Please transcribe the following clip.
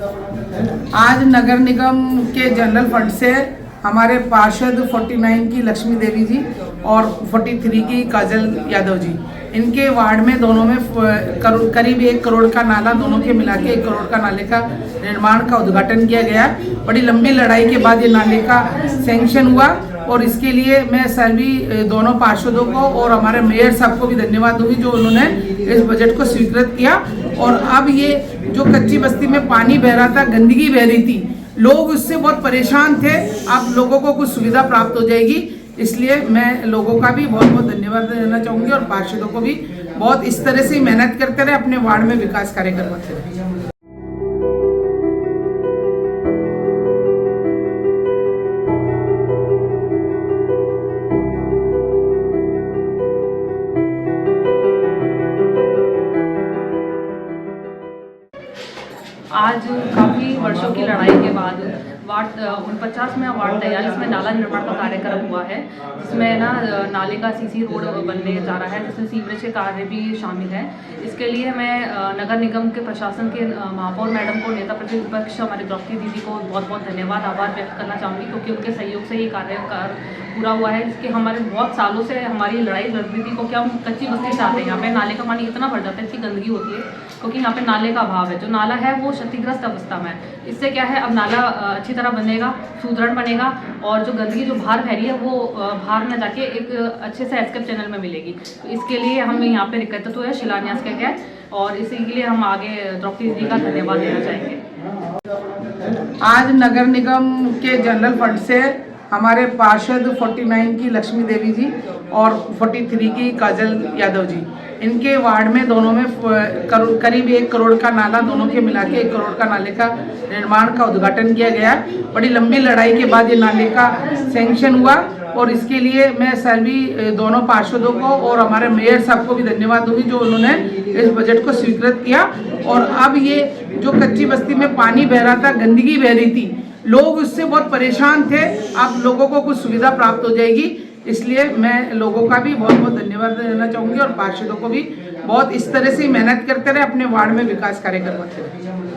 आज नगर निगम के general fund से हमारे पार्षद 49 की लक्ष्मी देवी जी और 43 की काजल यादव जी, इनके वार्ड में दोनों में करीब 1 करोड़ का नाला, दोनों के मिला के 1 करोड़ का नाले का निर्माण का उद्घाटन किया गया। बड़ी लंबी लड़ाई के बाद ये नाले का सैंक्शन हुआ और इसके लिए मैं सभी दोनों पार्षदों को और हमारे मेयर साहब को भी धन्यवाद दूंगी जो उन्होंने इस बजट को स्वीकृत किया। और अब ये जो कच्ची बस्ती में पानी बह रहा था, गंदगी बह रही थी, लोग उससे बहुत परेशान थे, अब लोगों को कुछ सुविधा प्राप्त हो जाएगी। इसलिए मैं लोगों का भी बहुत बहुत धन्यवाद देना चाहूँगी और पार्षदों को भी बहुत इस तरह से मेहनत करते रहे, अपने वार्ड में विकास कार्य करवाते रहे। आज काफ़ी वर्षों की लड़ाई के बाद वार्ड 49 में वार्ड 43 में नाला निर्माण का कार्यक्रम हुआ है, जिसमें नाले का सीसी रोड बनने जा रहा है, जिसमें सीवरेज के कार्य भी शामिल है। इसके लिए मैं नगर निगम के प्रशासन के महापौर मैडम को, नेता प्रतिपक्ष हमारी द्रौपदी दीदी को बहुत बहुत धन्यवाद, आभार व्यक्त करना चाहूँगी, क्योंकि उनके सहयोग से ये कार्य पूरा हुआ है। जिसके हमारे बहुत सालों से हमारी लड़ाई लड़ रही थी, क्योंकि हम कच्ची बस्ती से आते हैं। यहाँ पे नाले का पानी इतना भर जाता है, इतनी गंदगी होती है, क्योंकि यहाँ पे नाले का अभाव है। जो नाला है वो क्षतिग्रस्त अवस्था में है। इससे क्या है, अब नाला अच्छी तरह बनेगा, सुदृढ़ बनेगा और जो गंदगी जो बाहर फैली है वो बाहर न जाके एक अच्छे से एस्केप चैनल में मिलेगी। तो इसके लिए हम यहाँ पे रिक्तत्व है शिलान्यास किया गया और इसी के लिए हम आगे द्रौपदी जी का धन्यवाद देना चाहेंगे। आज नगर निगम के जनरल फंड से हमारे पार्षद 49 की लक्ष्मी देवी जी और 43 की काजल यादव जी, इनके वार्ड में दोनों में करीब 1 करोड़ का नाला, दोनों के मिला के 1 करोड़ का नाले का निर्माण का उद्घाटन किया गया। बड़ी लंबी लड़ाई के बाद ये नाले का सैंक्शन हुआ और इसके लिए मैं सभी दोनों पार्षदों को और हमारे मेयर साहब को भी धन्यवाद दूंगी जो उन्होंने इस बजट को स्वीकृत किया। और अब ये जो कच्ची बस्ती में पानी बह रहा था, गंदगी बह रही थी, लोग उससे बहुत परेशान थे, अब लोगों को कुछ सुविधा प्राप्त हो जाएगी। इसलिए मैं लोगों का भी बहुत बहुत धन्यवाद देना चाहूँगी और पार्षदों को भी बहुत इस तरह से मेहनत करते रहे, अपने वार्ड में विकास कार्य करवाते रहे।